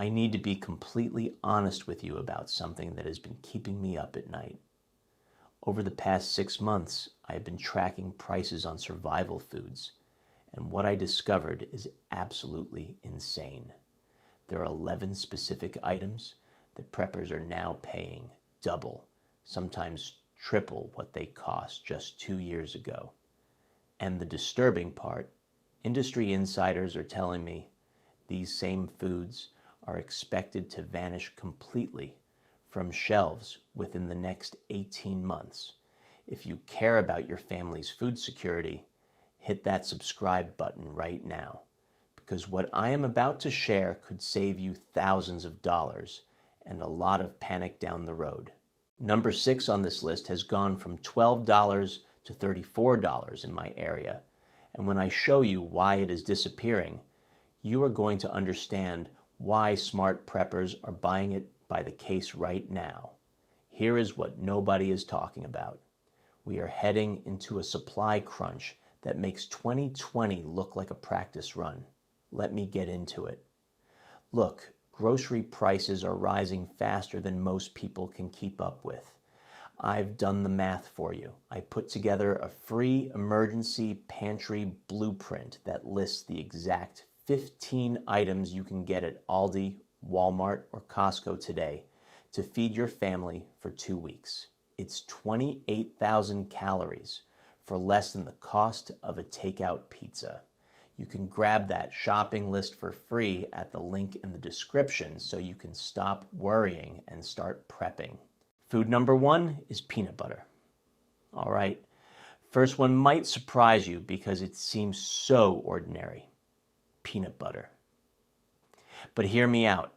I need to be completely honest with you about something that has been keeping me up at night. Over the past 6 months, I have been tracking prices on survival foods, and what I discovered is absolutely insane. There are 11 specific items that preppers are now paying double, sometimes triple what they cost just 2 years ago. And the disturbing part, industry insiders are telling me these same foods are expected to vanish completely from shelves within the next 18 months. If you care about your family's food security, hit that subscribe button right now, because what I am about to share could save you thousands of dollars and a lot of panic down the road. Number 6 on this list has gone from $12 to $34 in my area, and when I show you why it is disappearing, you are going to understand why smart preppers are buying it by the case right now. Here is what nobody is talking about. We are heading into a supply crunch that makes 2020 look like a practice run. Let me get into it. Look, grocery prices are rising faster than most people can keep up with. I've done the math for you. I put together a free emergency pantry blueprint that lists the exact 15 items you can get at Aldi, Walmart, or Costco today to feed your family for 2 weeks. It's 28,000 calories for less than the cost of a takeout pizza. You can grab that shopping list for free at the link in the description so you can stop worrying and start prepping. Food number 1 is peanut butter. All right, first one might surprise you because it seems so ordinary. Peanut butter. But hear me out,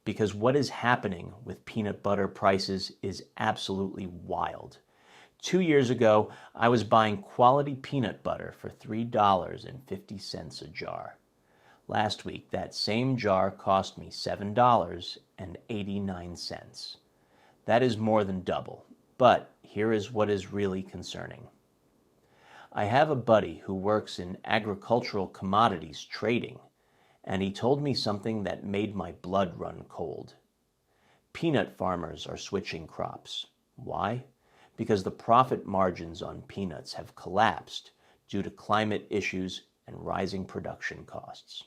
because what is happening with peanut butter prices is absolutely wild. 2 years ago, I was buying quality peanut butter for $3.50 a jar. Last week, that same jar cost me $7.89. That is more than double, but here is what is really concerning. I have a buddy who works in agricultural commodities trading, and he told me something that made my blood run cold. Peanut farmers are switching crops. Why? Because the profit margins on peanuts have collapsed due to climate issues and rising production costs.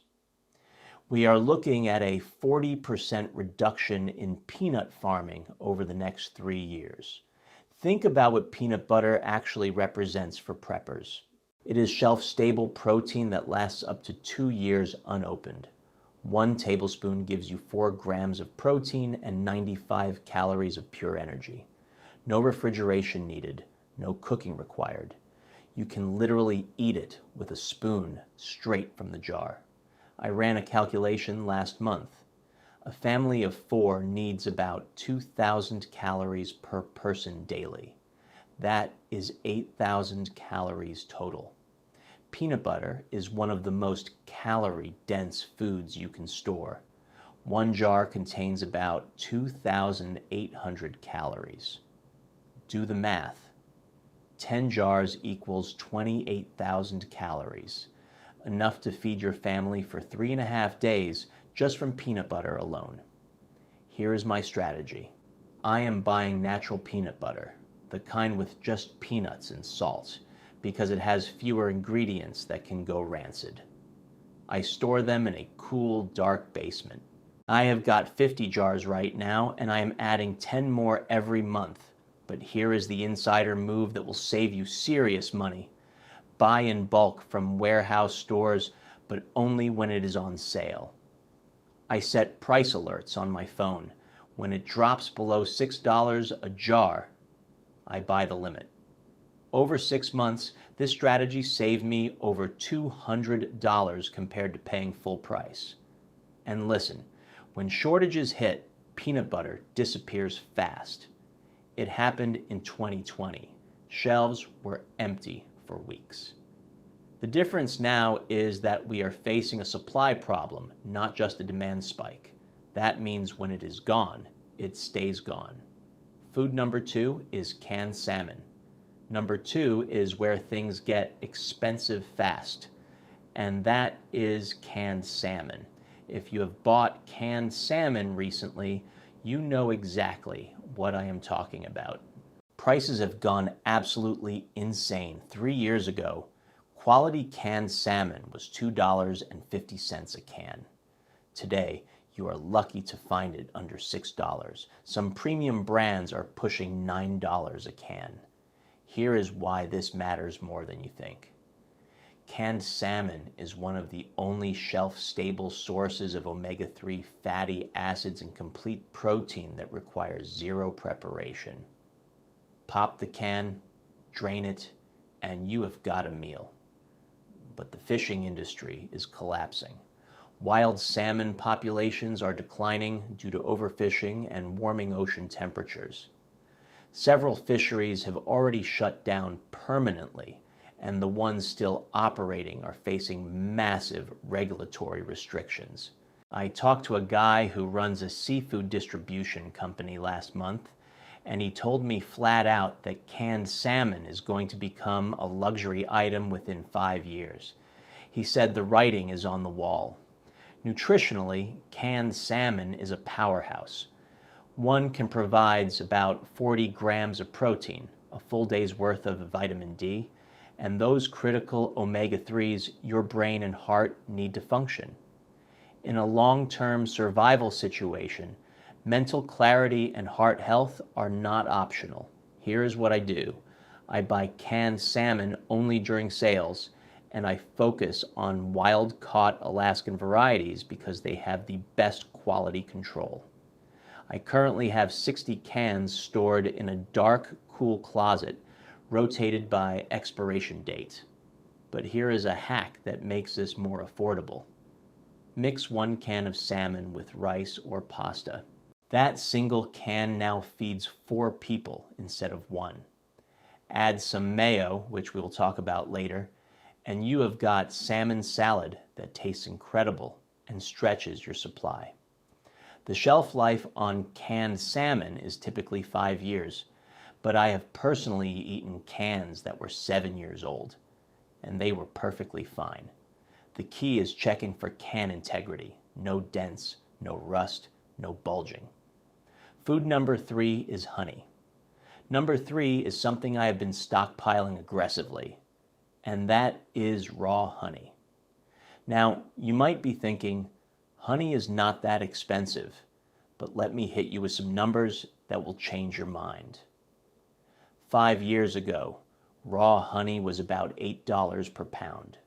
We are looking at a 40% reduction in peanut farming over the next 3 years. Think about what peanut butter actually represents for preppers. It is shelf-stable protein that lasts up to 2 years unopened. 1 tablespoon gives you 4 grams of protein and 95 calories of pure energy. No refrigeration needed, no cooking required. You can literally eat it with a spoon straight from the jar. I ran a calculation last month. A family of 4 needs about 2,000 calories per person daily. That is 8,000 calories total. Peanut butter is one of the most calorie-dense foods you can store. 1 jar contains about 2,800 calories. Do the math. 10 jars equals 28,000 calories, enough to feed your family for 3.5 days just from peanut butter alone. Here is my strategy. I am buying natural peanut butter, the kind with just peanuts and salt, because it has fewer ingredients that can go rancid. I store them in a cool, dark basement. I have got 50 jars right now, and I am adding 10 more every month. But here is the insider move that will save you serious money. Buy in bulk from warehouse stores, but only when it is on sale. I set price alerts on my phone. When it drops below $6 a jar, I buy the limit. Over 6 months, this strategy saved me over $200 compared to paying full price. And listen, when shortages hit, peanut butter disappears fast. It happened in 2020. Shelves were empty for weeks. The difference now is that we are facing a supply problem, not just a demand spike. That means when it is gone, it stays gone. Food number 2 is canned salmon. Number 2 is where things get expensive fast, and that is canned salmon. If you have bought canned salmon recently, you know exactly what I am talking about. Prices have gone absolutely insane. 3 years ago, quality canned salmon was $2.50 a can. Today, you are lucky to find it under $6. Some premium brands are pushing $9 a can. Here is why this matters more than you think. Canned salmon is one of the only shelf-stable sources of omega-3 fatty acids and complete protein that requires zero preparation. Pop the can, drain it, and you have got a meal. But the fishing industry is collapsing. Wild salmon populations are declining due to overfishing and warming ocean temperatures. Several fisheries have already shut down permanently, and the ones still operating are facing massive regulatory restrictions. I talked to a guy who runs a seafood distribution company last month, and he told me flat out that canned salmon is going to become a luxury item within 5 years. He said the writing is on the wall. Nutritionally, canned salmon is a powerhouse. One can provide about 40 grams of protein, a full day's worth of vitamin D, and those critical omega-3s your brain and heart need to function. In a long-term survival situation, mental clarity and heart health are not optional. Here is what I do. I buy canned salmon only during sales, and I focus on wild-caught Alaskan varieties because they have the best quality control. I currently have 60 cans stored in a dark, cool closet, rotated by expiration date. But here is a hack that makes this more affordable. Mix 1 can of salmon with rice or pasta. That single can now feeds 4 people instead of 1. Add some mayo, which we will talk about later, and you have got salmon salad that tastes incredible and stretches your supply. The shelf life on canned salmon is typically 5 years, but I have personally eaten cans that were 7 years old, and they were perfectly fine. The key is checking for can integrity. No dents, no rust, no bulging. Food number 3 is honey. Number 3 is something I have been stockpiling aggressively, and that is raw honey. Now, you might be thinking, honey is not that expensive, but let me hit you with some numbers that will change your mind. 5 years ago, raw honey was about $8 per pound.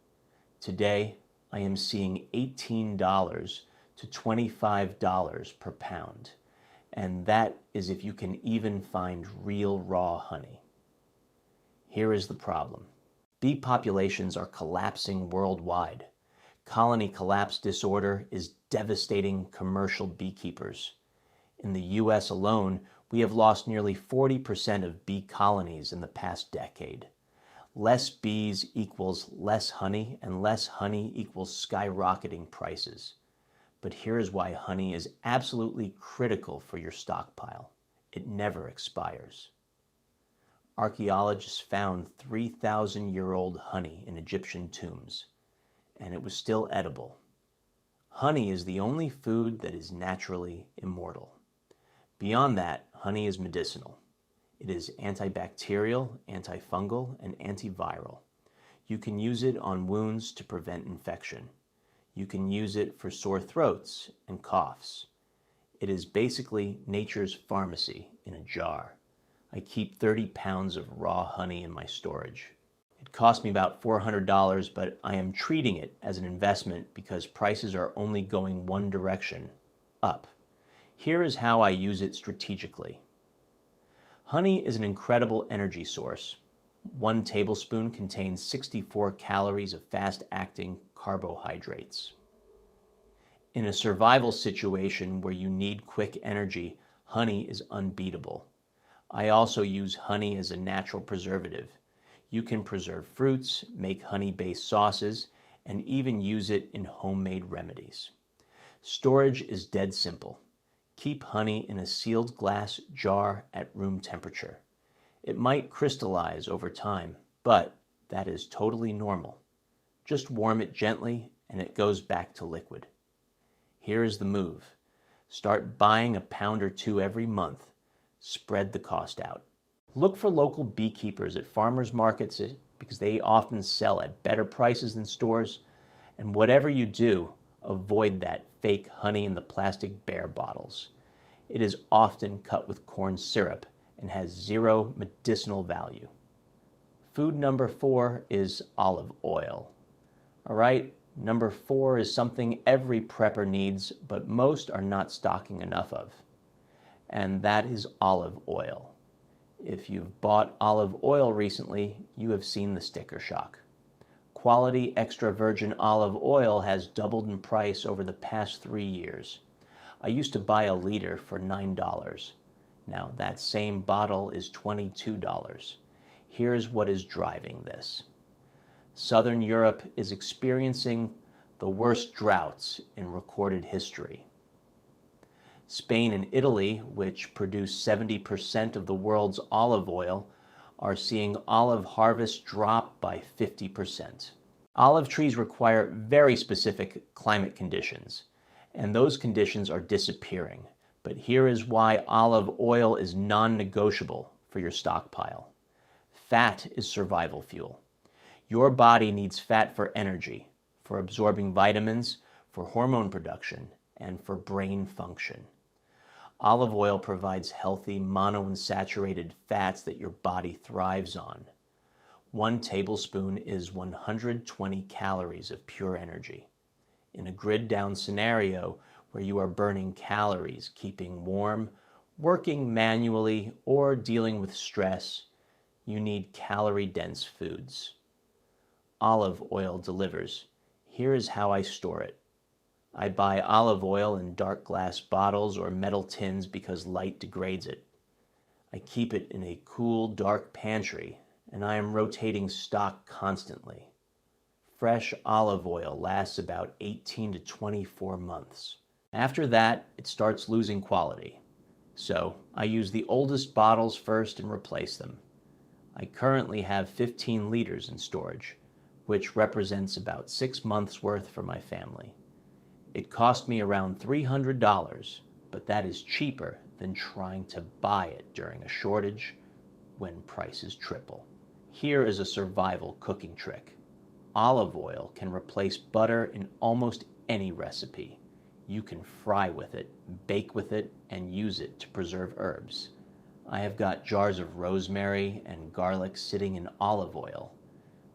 Today, I am seeing $18 to $25 per pound, and that is if you can even find real raw honey. Here is the problem. Bee populations are collapsing worldwide. Colony collapse disorder is devastating commercial beekeepers. In the U.S. alone, we have lost nearly 40% of bee colonies in the past decade. Less bees equals less honey, and less honey equals skyrocketing prices. But here is why honey is absolutely critical for your stockpile. It never expires. Archaeologists found 3,000-year-old honey in Egyptian tombs, and it was still edible. Honey is the only food that is naturally immortal. Beyond that, honey is medicinal. It is antibacterial, antifungal, and antiviral. You can use it on wounds to prevent infection. You can use it for sore throats and coughs. It is basically nature's pharmacy in a jar. I keep 30 pounds of raw honey in my storage. It cost me about $400, but I am treating it as an investment because prices are only going one direction, up. Here is how I use it strategically. Honey is an incredible energy source. 1 tablespoon contains 64 calories of fast-acting carbohydrates. In a survival situation where you need quick energy, honey is unbeatable. I also use honey as a natural preservative. You can preserve fruits, make honey-based sauces, and even use it in homemade remedies. Storage is dead simple. Keep honey in a sealed glass jar at room temperature. It might crystallize over time, but that is totally normal. Just warm it gently and it goes back to liquid. Here is the move. Start buying a pound or two every month. Spread the cost out. Look for local beekeepers at farmers markets because they often sell at better prices than stores. And whatever you do, avoid that fake honey in the plastic bear bottles. It is often cut with corn syrup and has zero medicinal value. Food number 4 is olive oil. All right, number 4 is something every prepper needs, but most are not stocking enough of. And that is olive oil. If you've bought olive oil recently, you have seen the sticker shock. Quality extra virgin olive oil has doubled in price over the past 3 years. I used to buy a liter for $9. Now that same bottle is $22. Here's what is driving this. Southern Europe is experiencing the worst droughts in recorded history. Spain and Italy, which produce 70% of the world's olive oil, are seeing olive harvest drop by 50%. Olive trees require very specific climate conditions, and those conditions are disappearing. But here is why olive oil is non-negotiable for your stockpile. Fat is survival fuel. Your body needs fat for energy, for absorbing vitamins, for hormone production, and for brain function. Olive oil provides healthy monounsaturated fats that your body thrives on. 1 tablespoon is 120 calories of pure energy. In a grid-down scenario where you are burning calories, keeping warm, working manually, or dealing with stress, you need calorie-dense foods. Olive oil delivers. Here is how I store it. I buy olive oil in dark glass bottles or metal tins because light degrades it. I keep it in a cool, dark pantry, and I am rotating stock constantly. Fresh olive oil lasts about 18 to 24 months. After that, it starts losing quality. So I use the oldest bottles first and replace them. I currently have 15 liters in storage, which represents about 6 months' worth for my family. It cost me around $300, but that is cheaper than trying to buy it during a shortage when prices triple. Here is a survival cooking trick. Olive oil can replace butter in almost any recipe. You can fry with it, bake with it, and use it to preserve herbs. I have got jars of rosemary and garlic sitting in olive oil,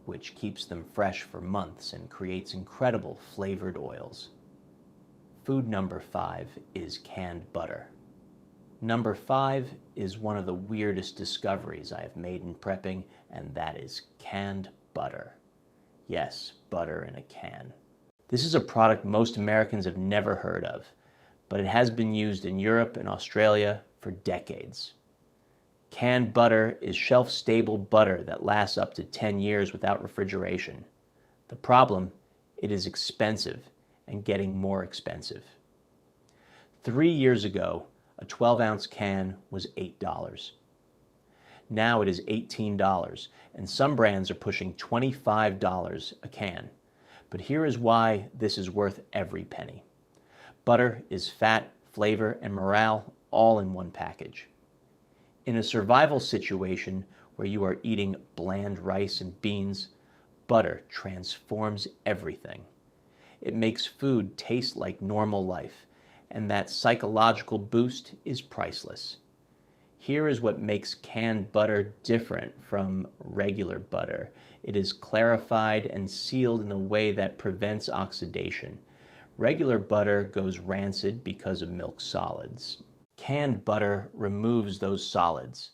which keeps them fresh for months and creates incredible flavored oils. Food number 5 is canned butter. Number 5 is one of the weirdest discoveries I have made in prepping, and that is canned butter. Yes, butter in a can. This is a product most Americans have never heard of, but it has been used in Europe and Australia for decades. Canned butter is shelf-stable butter that lasts up to 10 years without refrigeration. The problem, it is expensive and getting more expensive. 3 years ago, a 12-ounce can was $8. Now it is $18, and some brands are pushing $25 a can. But here is why this is worth every penny. Butter is fat, flavor, and morale all in one package. In a survival situation where you are eating bland rice and beans, butter transforms everything. It makes food taste like normal life, and that psychological boost is priceless. Here is what makes canned butter different from regular butter. It is clarified and sealed in a way that prevents oxidation. Regular butter goes rancid because of milk solids. Canned butter removes those solids,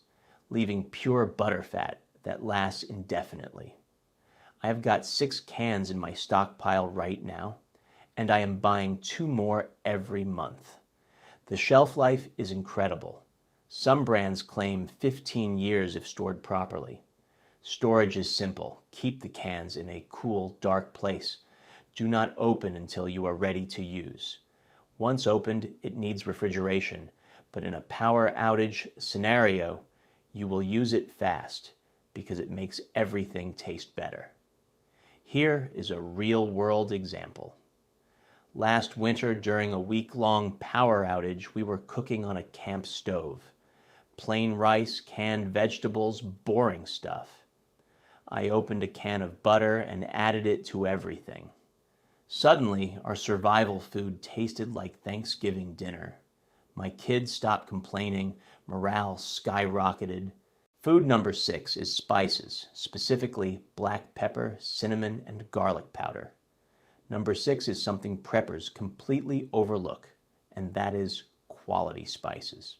leaving pure butterfat that lasts indefinitely. I have got 6 cans in my stockpile right now, and I am buying 2 more every month. The shelf life is incredible. Some brands claim 15 years if stored properly. Storage is simple. Keep the cans in a cool, dark place. Do not open until you are ready to use. Once opened, it needs refrigeration, but in a power outage scenario, you will use it fast because it makes everything taste better. Here is a real-world example. Last winter, during a week-long power outage, we were cooking on a camp stove. Plain rice, canned vegetables, boring stuff. I opened a can of butter and added it to everything. Suddenly, our survival food tasted like Thanksgiving dinner. My kids stopped complaining, morale skyrocketed. Food number 6 is spices, specifically black pepper, cinnamon, and garlic powder. Number 6 is something preppers completely overlook, and that is quality spices.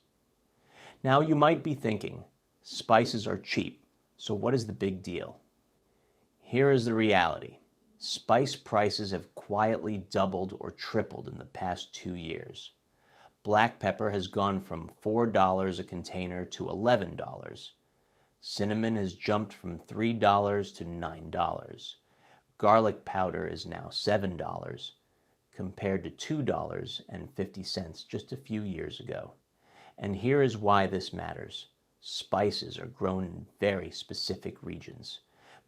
Now you might be thinking, spices are cheap, so what is the big deal? Here is the reality. Spice prices have quietly doubled or tripled in the past 2 years. Black pepper has gone from $4 a container to $11. Cinnamon has jumped from $3 to $9. Garlic powder is now $7, compared to $2.50 just a few years ago. And here is why this matters. Spices are grown in very specific regions.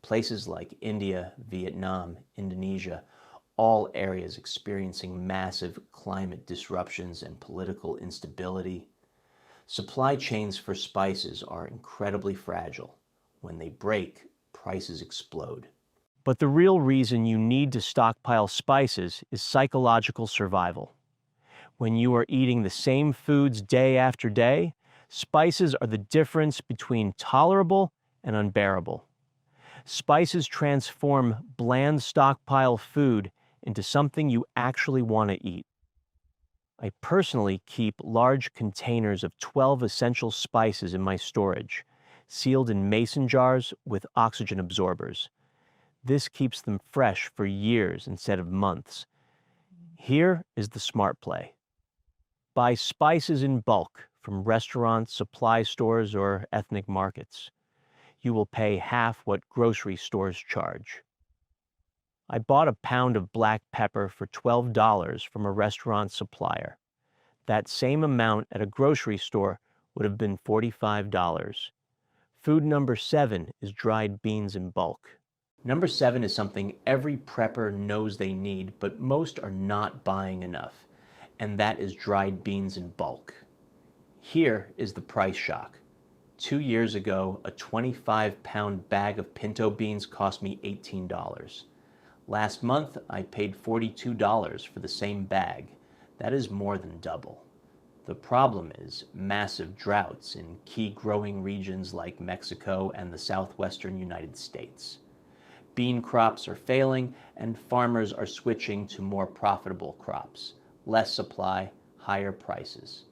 Places like India, Vietnam, Indonesia, all areas experiencing massive climate disruptions and political instability. Supply chains for spices are incredibly fragile. When they break, prices explode. But the real reason you need to stockpile spices is psychological survival. When you are eating the same foods day after day, spices are the difference between tolerable and unbearable. Spices transform bland stockpile food into something you actually want to eat. I personally keep large containers of 12 essential spices in my storage, sealed in mason jars with oxygen absorbers. This keeps them fresh for years instead of months. Here is the smart play. Buy spices in bulk from restaurants, supply stores, or ethnic markets. You will pay half what grocery stores charge. I bought a pound of black pepper for $12 from a restaurant supplier. That same amount at a grocery store would have been $45. Food number 7 is dried beans in bulk. Number 7 is something every prepper knows they need, but most are not buying enough, and that is dried beans in bulk. Here is the price shock. 2 years ago, a 25-pound bag of pinto beans cost me $18. Last month, I paid $42 for the same bag. That is more than double. The problem is massive droughts in key growing regions like Mexico and the southwestern United States. Bean crops are failing, and farmers are switching to more profitable crops. Less supply, higher prices.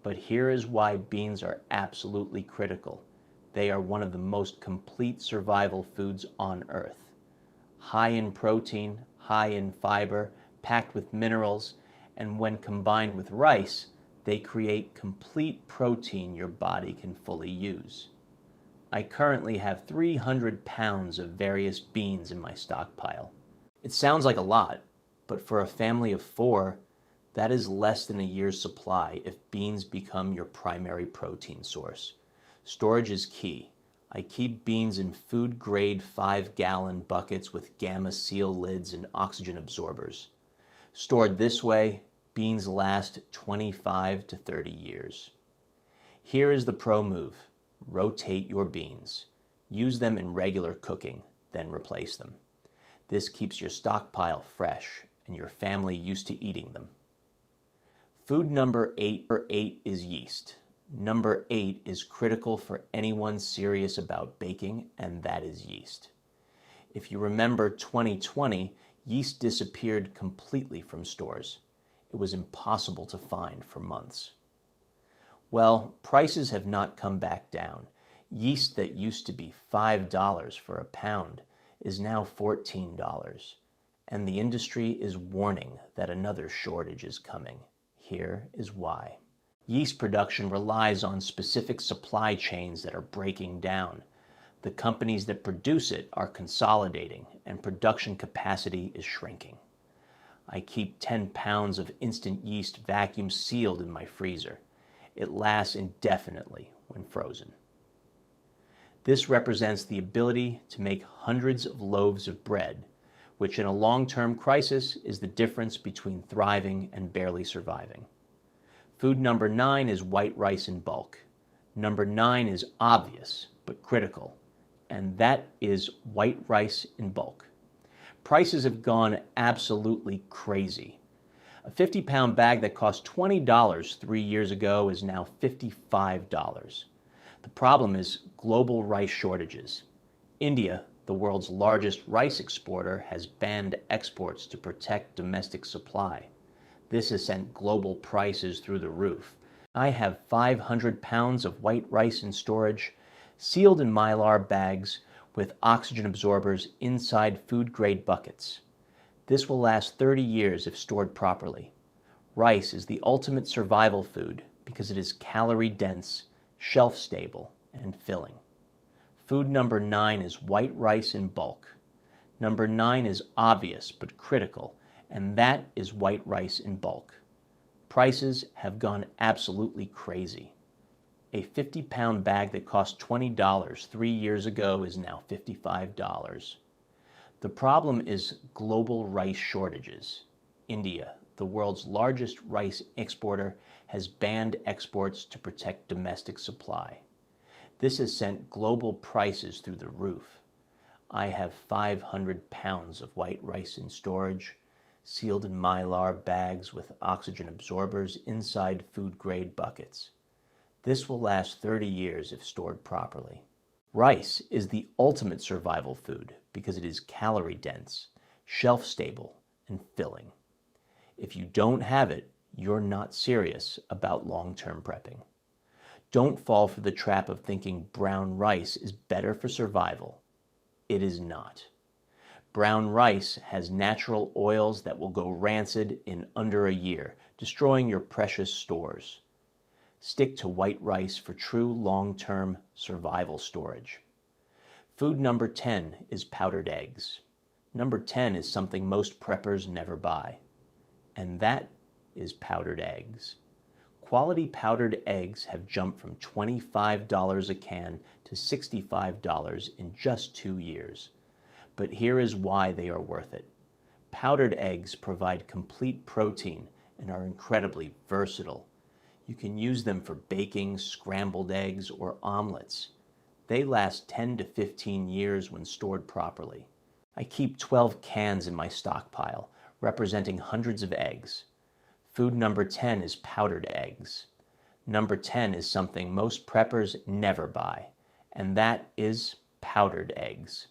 But here is why beans are absolutely critical. They are one of the most complete survival foods on Earth. High in protein, high in fiber, packed with minerals, and when combined with rice, they create complete protein your body can fully use. I currently have 300 pounds of various beans in my stockpile. It sounds like a lot, but for a family of 4, that is less than a year's supply if beans become your primary protein source. Storage is key. I keep beans in food-grade 5-gallon buckets with gamma seal lids and oxygen absorbers. Stored this way, beans last 25 to 30 years. Here is the pro move. Rotate your beans. Use them in regular cooking, then replace them. This keeps your stockpile fresh and your family used to eating them. Food number 8 is yeast. Number 8 is critical for anyone serious about baking, and that is yeast. If you remember 2020, yeast disappeared completely from stores. It was impossible to find for months. Well, prices have not come back down. Yeast that used to be $5 for a pound is now $14, and the industry is warning that another shortage is coming. Here is why. Yeast production relies on specific supply chains that are breaking down. The companies that produce it are consolidating, and production capacity is shrinking. I keep 10 pounds of instant yeast vacuum sealed in my freezer. It lasts indefinitely when frozen. This represents the ability to make hundreds of loaves of bread which in a long-term crisis is the difference between thriving and barely surviving. Food number 9 is white rice in bulk. Number 9 is obvious but critical, and that is white rice in bulk. Prices have gone absolutely crazy. A 50-pound bag that cost $20 3 years ago is now $55. The problem is global rice shortages. India, the world's largest rice exporter, has banned exports to protect domestic supply. This has sent global prices through the roof. I have 500 pounds of white rice in storage, sealed in Mylar bags with oxygen absorbers inside food-grade buckets. This will last 30 years if stored properly. Rice is the ultimate survival food because it is calorie-dense, shelf-stable, and filling. Food number 9 is white rice in bulk. Number 9 is obvious but critical, and that is white rice in bulk. Prices have gone absolutely crazy. A 50-pound bag that cost $20 3 years ago is now $55. The problem is global rice shortages. India, the world's largest rice exporter, has banned exports to protect domestic supply. This has sent global prices through the roof. I have 500 pounds of white rice in storage, sealed in Mylar bags with oxygen absorbers inside food-grade buckets. This will last 30 years if stored properly. Rice is the ultimate survival food because it is calorie-dense, shelf-stable, and filling. If you don't have it, you're not serious about long-term prepping. Don't fall for the trap of thinking brown rice is better for survival. It is not. Brown rice has natural oils that will go rancid in under a year, destroying your precious stores. Stick to white rice for true long-term survival storage. Food number 10 is powdered eggs. Number 10 is something most preppers never buy, and that is powdered eggs. Quality powdered eggs have jumped from $25 a can to $65 in just 2 years. But here is why they are worth it. Powdered eggs provide complete protein and are incredibly versatile. You can use them for baking scrambled eggs or omelets. They last 10 to 15 years when stored properly. I keep 12 cans in my stockpile, representing hundreds of eggs. Food number 10 is powdered eggs. Number 10 is something most preppers never buy, and that is powdered eggs.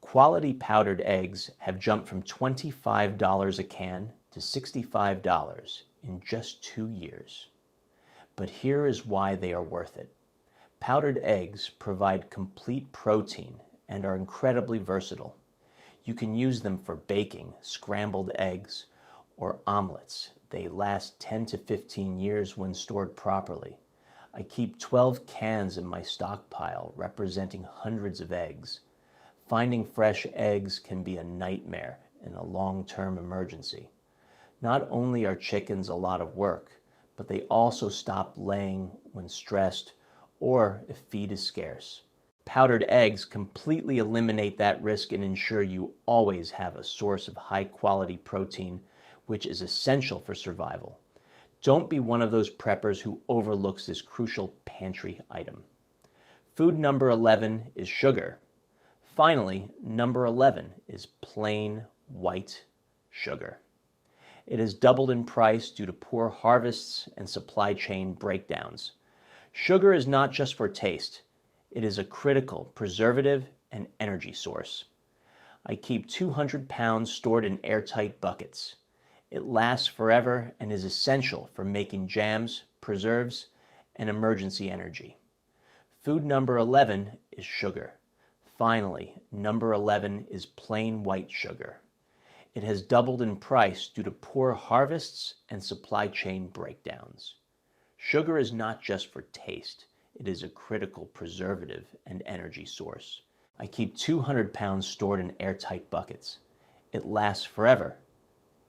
Quality powdered eggs have jumped from $25 a can to $65 in just 2 years. But here is why they are worth it. Powdered eggs provide complete protein and are incredibly versatile. You can use them for baking scrambled eggs or omelets. They last 10 to 15 years when stored properly. I keep 12 cans in my stockpile, representing hundreds of eggs. Finding fresh eggs can be a nightmare in a long-term emergency. Not only are chickens a lot of work, but they also stop laying when stressed or if feed is scarce. Powdered eggs completely eliminate that risk and ensure you always have a source of high-quality protein, which is essential for survival. Don't be one of those preppers who overlooks this crucial pantry item. Food number 11 is sugar. Finally, number 11 is plain white sugar. It has doubled in price due to poor harvests and supply chain breakdowns. Sugar is not just for taste. It is a critical preservative and energy source. I keep 200 pounds stored in airtight buckets. It lasts forever and is essential for making jams, preserves, and emergency energy. Food number 11 is sugar. Finally, number 11 is plain white sugar. It has doubled in price due to poor harvests and supply chain breakdowns. Sugar is not just for taste. It is a critical preservative and energy source. I keep 200 pounds stored in airtight buckets. It lasts forever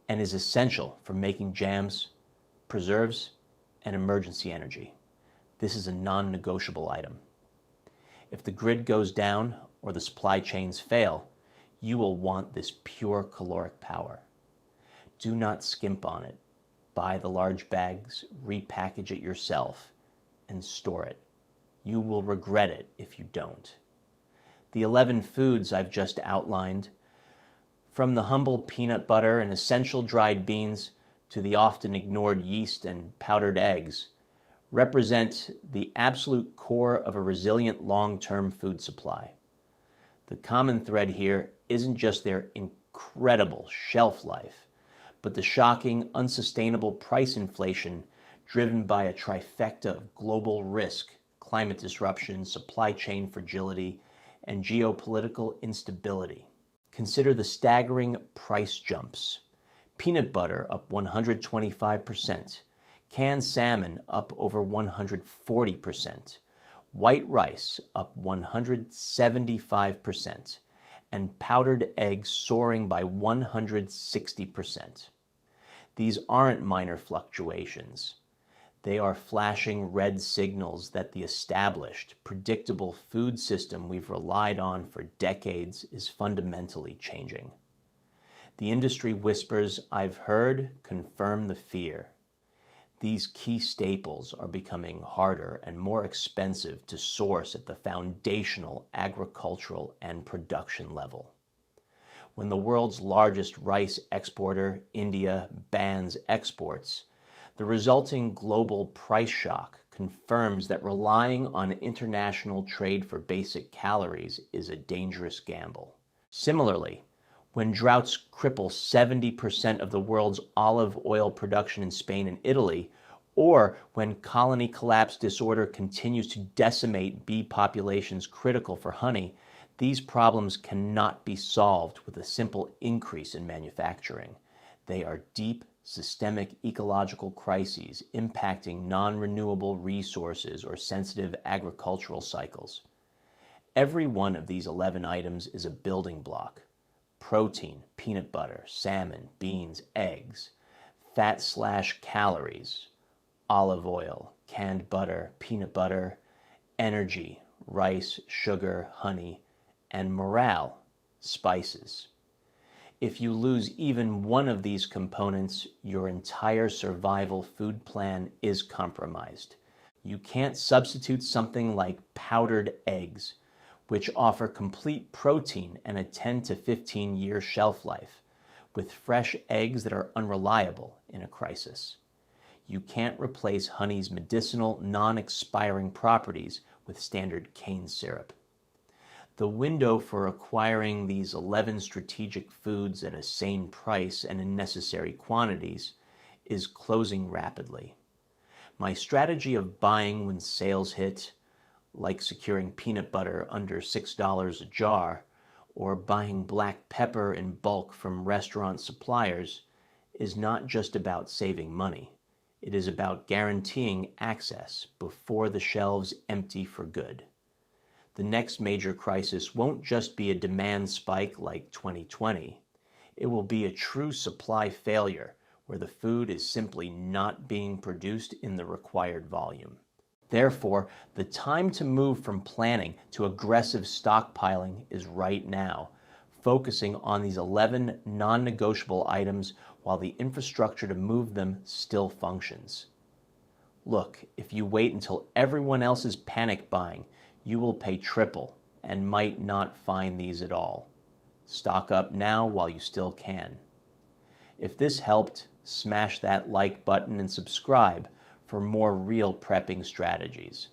and is essential for making jams, preserves, and emergency energy. This is a non-negotiable item. If the grid goes down or the supply chains fail, You will want this pure caloric power. Do not skimp on it. Buy the large bags, repackage it yourself, and store it. You will regret it if you don't. The 11 foods I've just outlined, from the humble peanut butter and essential dried beans to the often ignored yeast and powdered eggs, represent the absolute core of a resilient long-term food supply. The common thread here isn't just their incredible shelf life, but the shocking, unsustainable price inflation driven by a trifecta of global risk, climate disruption, supply chain fragility, and geopolitical instability. Consider the staggering price jumps. Peanut butter up 125%, canned salmon up over 140%, white rice up 175%, and powdered eggs soaring by 160%. These aren't minor fluctuations. They are flashing red signals that the established, predictable food system we've relied on for decades is fundamentally changing. The industry whispers I've heard confirm the fear. These key staples are becoming harder and more expensive to source at the foundational agricultural and production level. When the world's largest rice exporter, India, bans exports, the resulting global price shock confirms that relying on international trade for basic calories is a dangerous gamble. Similarly, when droughts cripple 70% of the world's olive oil production in Spain and Italy, or when colony collapse disorder continues to decimate bee populations critical for honey, these problems cannot be solved with a simple increase in manufacturing. They are deep, systemic ecological crises impacting non-renewable resources or sensitive agricultural cycles. Every one of these 11 items is a building block. Protein, peanut butter, salmon, beans, eggs, fat/calories, olive oil, canned butter, peanut butter, energy, rice, sugar, honey, and morale, spices. If you lose even one of these components, your entire survival food plan is compromised. You can't substitute something like powdered eggs, which offer complete protein and a 10 to 15 year shelf life, with fresh eggs that are unreliable in a crisis. You can't replace honey's medicinal, non-expiring properties with standard cane syrup. The window for acquiring these 11 strategic foods at a sane price and in necessary quantities is closing rapidly. My strategy of buying when sales hit, like securing peanut butter under $6 a jar, or buying black pepper in bulk from restaurant suppliers, is not just about saving money. It is about guaranteeing access before the shelves empty for good. The next major crisis won't just be a demand spike like 2020. It will be a true supply failure where the food is simply not being produced in the required volume. Therefore, the time to move from planning to aggressive stockpiling is right now, focusing on these 11 non-negotiable items while the infrastructure to move them still functions. Look, if you wait until everyone else is panic buying, you will pay triple and might not find these at all. Stock up now while you still can. If this helped, smash that like button and subscribe for more real prepping strategies.